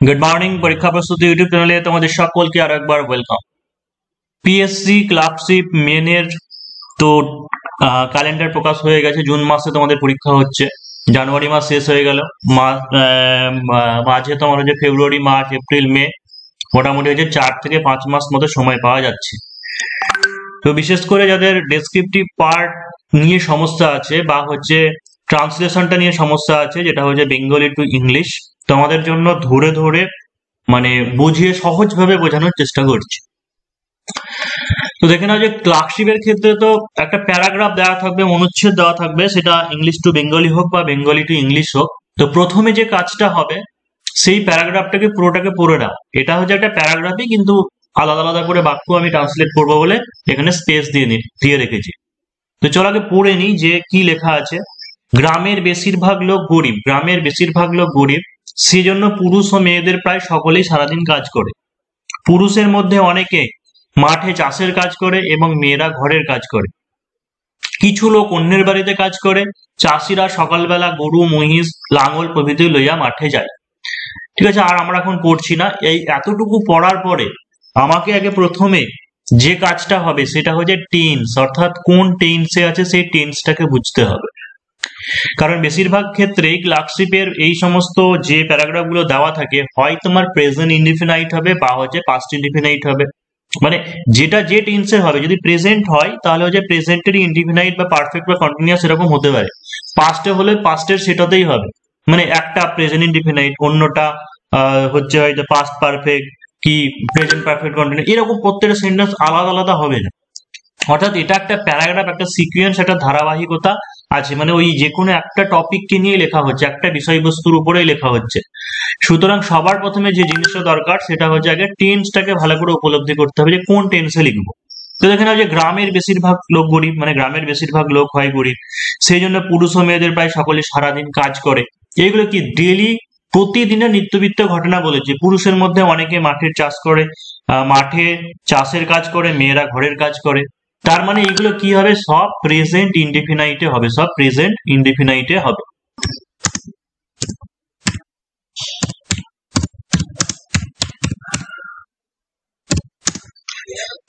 Good morning পরীক্ষা প্রস্তুতি YouTube চ্যানেলে তোমাদের সকলকে আরো একবার ওয়েলকাম। পিএসসি ক্লার্কশিপ মেনের তো ক্যালেন্ডার প্রকাশ হয়ে গেছে। জুন মাসে তোমাদের পরীক্ষা হচ্ছে, জানুয়ারি মাস শেষ হয়ে গেল, মাঝে তোমার হচ্ছে ফেব্রুয়ারি, মার্চ, এপ্রিল, মে, মোটামুটি হচ্ছে 4 থেকে 5 মাস মতো সময় পাওয়া যাচ্ছে। তো বিশেষ করে যাদের ডেসক্রিপটিভ পার্ট নিয়ে সমস্যা আছে বা হচ্ছে ট্রান্সলেশনটা নিয়ে সমস্যা আছে, যেটা হচ্ছে বেঙ্গলি টু ইংলিশ, তোমাদের জন্য ধরে ধরে মানে বুঝিয়ে সহজভাবে বোঝানোর চেষ্টা করছি। তো দেখে নাও যে ক্লার্কশিপের ক্ষেত্রে তো একটা প্যারাগ্রাফ দেওয়া থাকবে, অনুচ্ছেদ দেওয়া থাকবে, সেটা ইংলিশ টু বেঙ্গলি হোক বা বেঙ্গলি টু ইংলিশ হোক। তো প্রথমে যে কাজটা হবে সেই প্যারাগ্রাফটাকে পুরোটাকে পড়ে নাও। এটা হচ্ছে একটা প্যারাগ্রাফই, কিন্তু আলাদা আলাদা করে বাক্য আমি ট্রান্সলেট করবো বলে এখানে স্পেস দিয়ে রেখেছি। তো চল আগে পড়ে নিই যে কি লেখা আছে। গ্রামের বেশিরভাগ লোক গরিব, গ্রামের বেশিরভাগ লোক গরিব, সেজন্য পুরুষ ও মেয়েদের প্রায় সকলেই সারাদিন কাজ করে। পুরুষের মধ্যে অনেকে মাঠে চাষের কাজ করে এবং মেয়েরা ঘরের কাজ করে। কিছু লোক অন্যের বাড়িতে কাজ করে। চাষিরা সকালবেলা গরু, মহিষ, লাঙল প্রভৃতি লইয়া মাঠে যায়। ঠিক আছে, আর আমরা এখন পড়ছি না। এই এতটুকু পড়ার পরে আমাকে আগে প্রথমে যে কাজটা হবে সেটা হচ্ছে টেন্স, অর্থাৎ কোন টেন্সে আছে সেই টেন্সটাকে বুঝতে হবে। কারণ বেশিরভাগ ক্ষেত্রেই ক্লার্কশিপের এই সমস্ত যে প্যারাগ্রাফ গুলো দেওয়া থাকে, হয় তোমার প্রেজেন্ট ইনডিফিনাইট হবে বা হচ্ছে পাস্ট ইনডিফিনাইট হবে। মানে যেটা যে টেন্সের হবে, যদি প্রেজেন্ট হয় তাহলে হচ্ছে প্রেজেন্টের ইনডিফিনাইট বা পারফেক্ট বা কন্টিনিউয়াস এরকম হতে পারে। পাস্টে হলে পাস্টের সেটাতেই হবে, মানে একটা প্রেজেন্ট ইনডিফিনাইট, অন্যটা হচ্ছে হয়তো পাস্ট পারফেক্ট কি প্রেজেন্ট পারফেক্ট কন্টিনিউয়াস, এরকম প্রত্যেকটা সেন্টেন্স আলাদা আলাদা হবে না। অর্থাৎ এটা একটা প্যারাগ্রাফ, একটা সিকুয়েন্স, একটা ধারাবাহিকতা আছে, মানে ওই যে কোনো একটা টপিককে নিয়ে লেখা হচ্ছে, একটা বিষয়বস্তুর উপরেই লেখা হচ্ছে। সুতরাং সবার প্রথমে যে জিনিসটা দরকার সেটা হচ্ছে আগে টেন্সটাকে ভালো করে উপলব্ধি করতে হবে যে কোন টেন্সে লিখবো। তো দেখেন যে গ্রামের বেশিরভাগ লোক গরিব, মানে গ্রামের বেশিরভাগ লোক হয় গরিব, সেই জন্য পুরুষ ও মেয়েদের প্রায় সকলে সারাদিন কাজ করে। এইগুলো কি ডেইলি প্রতিদিনের নিত্যবিত্ত ঘটনা বলেছে। পুরুষের মধ্যে অনেকে মাঠের চাষ করে, মাঠে চাষের কাজ করে, মেয়েরা ঘরের কাজ করে। তার মানে এগুলো কি হবে, সব প্রেজেন্ট ইনডিফিনাইটে হবে, সব প্রেজেন্ট ইনডিফিনাইটে হবে।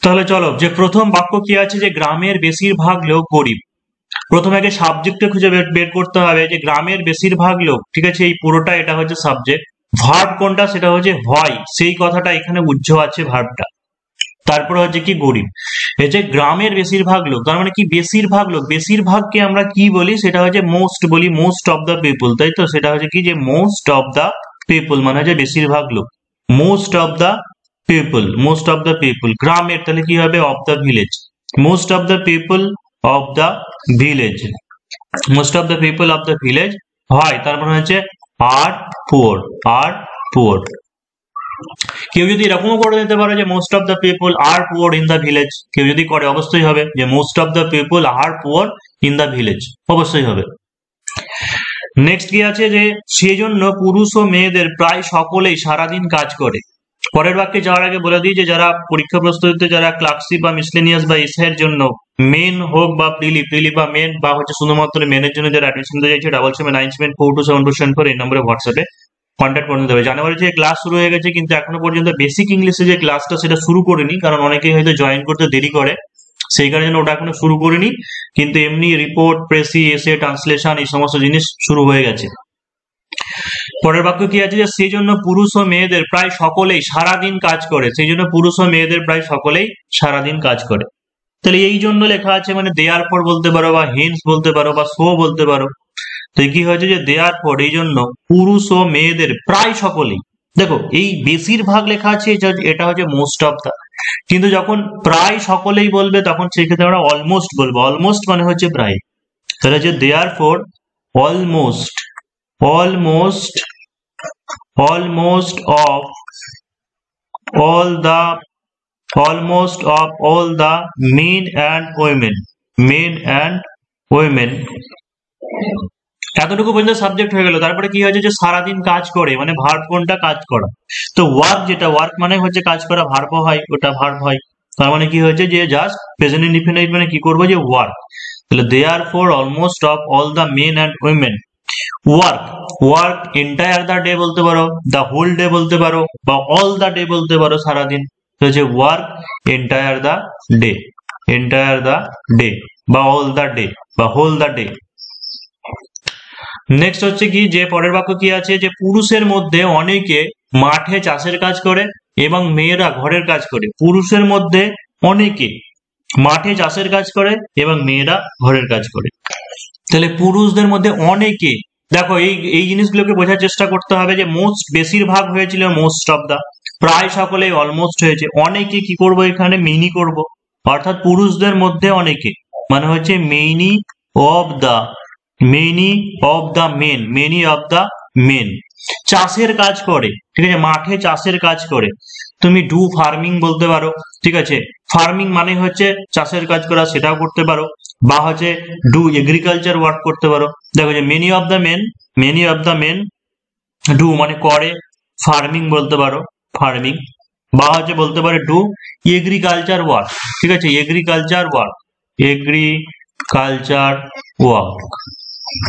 তাহলে চলো, যে প্রথম বাক্য কি আছে, যে গ্রামের বেশিরভাগ লোক গরিব। প্রথমে আগে সাবজেক্টটা খুঁজে বের করতে হবে যে গ্রামের বেশিরভাগ লোক, ঠিক আছে, এই পুরোটা এটা হচ্ছে সাবজেক্ট। ভার্ব কোনটা, সেটা হচ্ছে হয়, সেই কথাটা এখানে উজ্জ আছে ভার্বটা। তারপরে হচ্ছে কি গরিব, এই যে গ্রামের বেশিরভাগ লোক, তার মানে কি বেশিরভাগ লোক, বেশিরভাগকে আমরা কি বলি, সেটা হচ্ছে মোস্ট বলি, মোস্ট অফ দ্য পিপল, তাই তো। সেটা হচ্ছে কি যে মোস্ট অফ দ্য পিপল মানে হচ্ছে বেশিরভাগ লোক, most of the people, most of the people. গ্রামের তাহলে কি হবে, of the village, most of the people of the village, most of the people of the village হয়। তারপর হচ্ছে আর পুয়ার, আর পুয়ার। কেউ যদি এরকমও করে দিতে পারে যে most of the people are poor in the village, কেউ যদি করে অবশ্যই হবে যে most of the people are poor in the village, অবশ্যই হবে। নেক্সট কি আছে, যে সেজন্য পুরুষ ও মেয়েদের প্রায় সকলেই সারাদিন কাজ করে। পরের বাক্যে যাওয়ার আগে বলে দিই যে যারা পরীক্ষা প্রস্তুতিতে, যারা ক্লার্কশিপ বা মিসলেনিয়াস বা এসআইয়ের জন্য মেন হোক বা প্রিলি বা মেন বা হচ্ছে শুধুমাত্র মেনের জন্য যারা অ্যাডমিশন দিতে চাইছে, 7794274774 এই নম্বরে হোয়াটসঅ্যাপে কন্ট্যাক্ট করে নিতে হবে। জানুয়ারি থেকে ক্লাস শুরু হয়ে গেছে, কিন্তু এখনো পর্যন্ত বেসিক ইংলিশে যে ক্লাসটা সেটা শুরু করিনি, কারণ অনেকেই হয়তো জয়েন করতে দেরি করে, সেই কারণে ওটা এখনো শুরু করিনি। কিন্তু এমনি রিপোর্ট, প্রেসি, এসে, ট্রান্সলেশন এই সমস্ত জিনিস শুরু হয়ে গেছে। পরের বাক্য কি আছে, যে সেই জন্য পুরুষ ও মেয়েদের প্রায় সকলেই সারাদিন কাজ করে, সেই জন্য পুরুষ ও মেয়েদের প্রায় সকলেই সারাদিন কাজ করে। তাহলে এই জন্য লেখা আছে, মানে দেয়ার ফর বলতে পারো বা হেন্স বলতে পারো বা সো বলতে পারো। তো কি হয়েছে, যে দেয়ার ফর এই জন্য পুরুষ ও মেয়েদের প্রায় সকলেই, দেখো এই বেশিরভাগ লেখা আছে, এটা হচ্ছে মোস্ট অফ দা, কিন্তু যখন প্রায় সকলেই বলবে তখন সেই ক্ষেত্রে আমরা অলমোস্ট বলবো। অলমোস্ট মানে হচ্ছে প্রায়, তাহলে হচ্ছে therefore almost, almost, almost of all the, almost of all the men and women, men and women, এতটুকু পর্যন্ত সাবজেক্ট হয়ে গেল। তারপরে কি হয়েছে, যে সারাদিন কাজ করে, মানে ভার্ব কোনটা, কাজ করা। তো ওয়ার্ক, যেটা ওয়ার্ক মানে হচ্ছে কাজ করা, ভার্ব হয়, ওটা ভার্ব হয়। তার মানে কি হয়েছে, যে জাস্ট প্রেজেন্ট ইনডিফিনাইট মানে কি করবো, যে ওয়ার্ক। তাহলে therefore almost of all the men and women, work, work entire the day বলতে পারো, দ্য হোল ডে বলতে পারো, বা অল দ্য ডে বলতে পারো, সারাদিন। তো হচ্ছে work entire the day, entire the day, বা অল দ্য ডে, বা হোল দ্য ডে। নেক্সট হচ্ছে কি, যে পরের বাক্য কি আছে, যে পুরুষের মধ্যে অনেকে মাঠে চাষের কাজ করে এবং মেয়েরা ঘরের কাজ করে। পুরুষের মধ্যে অনেকে মাঠে চাষের কাজ করে এবং মেয়েরা ঘরের কাজ করে। তাহলে পুরুষদের মধ্যে অনেকে, দেখো এই জিনিসগুলোকে বোঝার চেষ্টা করতে হবে যে মোস্ট, বেশিরভাগ হয়েছিল মোস্ট অফ দা, প্রায় সকলে অলমোস্ট হয়েছে, অনেকে কি করব এখানে মেনি করব, অর্থাৎ পুরুষদের মধ্যে অনেকে মানে হচ্ছে many of the, many of the men, many of the men চাষের কাজ করে, ঠিক আছে, মাঠে চাষের কাজ করে। তুমি ডু ফার্মিং বলতে পারো, ঠিক আছে, ফার্মিং মানে হচ্ছে চাষের কাজ করা, সেটাও করতে পারো, বা হচ্ছে ডু এগ্রিকালচার ওয়ার্ক করতে পারো। দেখো যে many of the men, many of the men do মানে করে, ফার্মিং বলতে পারো, ফার্মিং, বা হচ্ছে বলতে পারে ডু এগ্রিকালচার ওয়ার্ক, ঠিক আছে, এগ্রিকালচার ওয়ার্ক, এগ্রিকালচার ওয়ার্ক।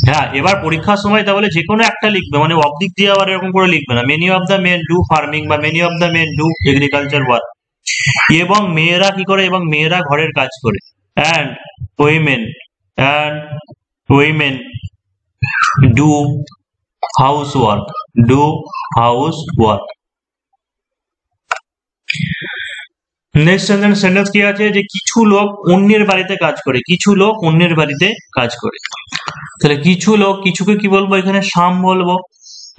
হ্যাঁ, এবার পরীক্ষার সময় তাহলে যে কোনো একটা লিখবে, মানে অবদিক দিয়ে আবার এরকম করে লিখবে না, many of the men do farming বা many of the men do agriculture work. এবং মেয়েরা কি করে, এবং মেয়েরা ঘরের কাজ করে, and women do house work, do house work. Next sentence কি আছে, যে কিছু লোক অন্যের বাড়িতে কাজ করে, কিছু লোক অন্যের বাড়িতে কাজ করে। তাহলে কিছু লোক, কিছুকে কি বলবো এখানে, সাম বলবো,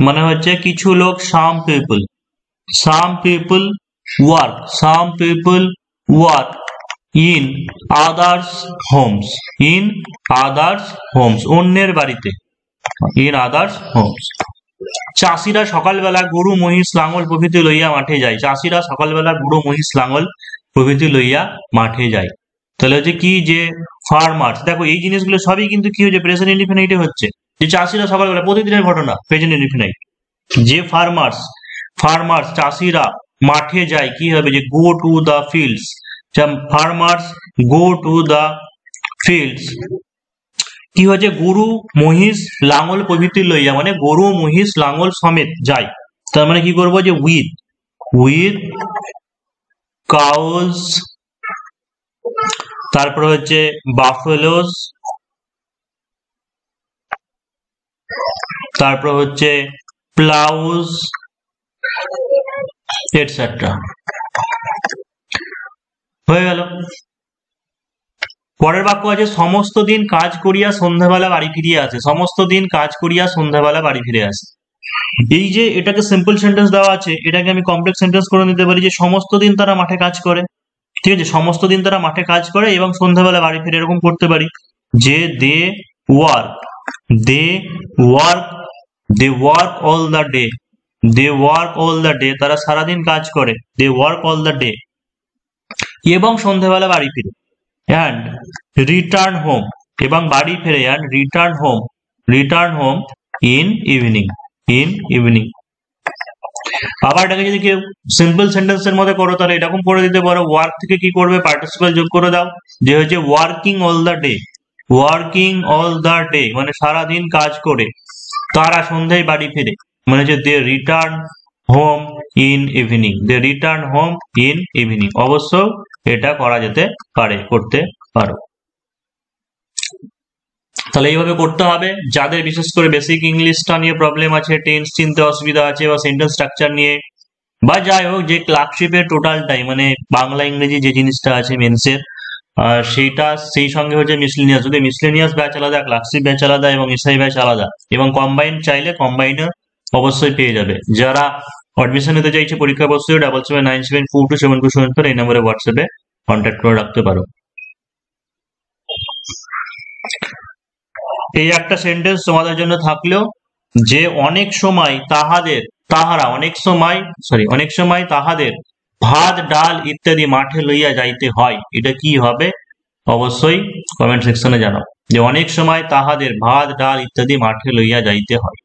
মানে হচ্ছে কিছু লোক, some people, some people work, some people work in others homes, in others homes অন্যের বাড়িতে, ইন আদার্স হোমস। চাষিরা সকালবেলা গরু মহিষ লাঙল প্রভৃতি লইয়া মাঠে যায়, চাষিরা সকালবেলা গরু মহিষ লাঙল প্রভৃতি লইয়া মাঠে যায়। তাহলে হচ্ছে কি, যে ফার্মার্স, দেখো এই জিনিসগুলো সবই কিন্তু কি হচ্ছে, প্রেজেন্ট ইনডিফিনিটে হচ্ছে, যে চাষিরা সকালবেলা, প্রতিদিনের ঘটনা, প্রেজেন্ট ইনডিফিনিট। যে ফার্মার্স, ফার্মার্স চাষিরা মাঠে যায়, কি হবে, যে go to the fields, farmers go to the fields, কি হচ্ছে, গরু মহিষ লাঙল প্রভৃতি লইয়া, মানে গরু মহিষ লাঙল সমেত যায়। তার মানে কি করবো, যে উইথ, উইথ কাউজ, তারপর হচ্ছে বাফেলোস, তারপর হচ্ছে প্লাউজ, এটসেট্রা। হয়ে গেল। পরের বাক্য আছে, সমস্ত দিন কাজ করিয়া সন্ধ্যাবেলা বাড়ি ফিরিয়ে আসে, সমস্ত দিন কাজ করিয়া সন্ধ্যাবেলা বাড়ি ফিরে আসে। এই যে এটাকে সিম্পল সেন্টেন্স দেওয়া আছে, এটাকে আমি কমপ্লেক্স সেন্টেন্স করে নিতে পারি, যে সমস্ত দিন তারা মাঠে কাজ করে, ঠিক আছে, সমস্ত দিন তারা মাঠে কাজ করে এবং সন্ধ্যাবেলা বাড়ি ফিরে, এরকম করতে পারি, যে they work, they work, they work all the day, they work all the day, তারা সারাদিন কাজ করে, they work all the day, এবং সন্ধ্যাবেলা বাড়ি ফিরে, অ্যান্ড রিটার্ন হোম, এবং বাড়ি ফিরে, and return home, return home in evening, in evening. আবার এটাকে যদি কেউ সিম্পল সেন্টেন্সের মধ্যে করো, তাহলে এরকম করে দিতে পারো, ওয়ার্ক থেকে কি করবে, পার্টিসিপল যোগ করে দাও, যে হচ্ছে working all the day, working all the day মানে সারাদিন কাজ করে তারা সন্ধ্যায় বাড়ি ফিরে, মানে যে they return home in evening, they return home in evening. অবশ্য এটা করা যেতে পারে, করতে পারো। তাহলে এইভাবে করতে হবে। যাদের বিশেষ করে বেসিক ইংলিশটা নিয়ে প্রবলেম আছে, টেন্স চিনতে অসুবিধা আছে, বা সেন্টেন্স স্ট্রাকচার নিয়ে, বা যাই হোক, যে ক্লার্কশিপের টোটালটাই মানে বাংলা ইংরেজি যে জিনিসটা আছে মেন্সের, সেইটা, সেই সঙ্গে হচ্ছে মিসলেনিয়াস, যদি মিসলেনিয়াস ব্যাচ আলাদা, ক্লার্কশিপ ব্যাচ আলাদা এবং এসআই ব্যাচ আলাদা, এবং কম্বাইন চাইলে কম্বাইনার অবশ্যই পেয়ে যাবে। যারা অ্যাডমিশন নিতে চাইছে পরীক্ষা বসে 7797427274 এই নম্বরে হোয়াটসঅ্যাপে কন্ট্যাক্ট করে রাখতে পারো। এই একটা সেন্টেন্স তোমাদের জন্য থাকলেও, যে অনেক সময় তাহাদের, তাহারা অনেক সময় তাহাদের ভাত ডাল ইত্যাদি মাঠে লইয়া যাইতে হয়, এটা কি হবে অবশ্যই কমেন্ট সেকশনে জানাও, যে অনেক সময় তাহাদের ভাত ডাল ইত্যাদি মাঠে লইয়া যাইতে হয়।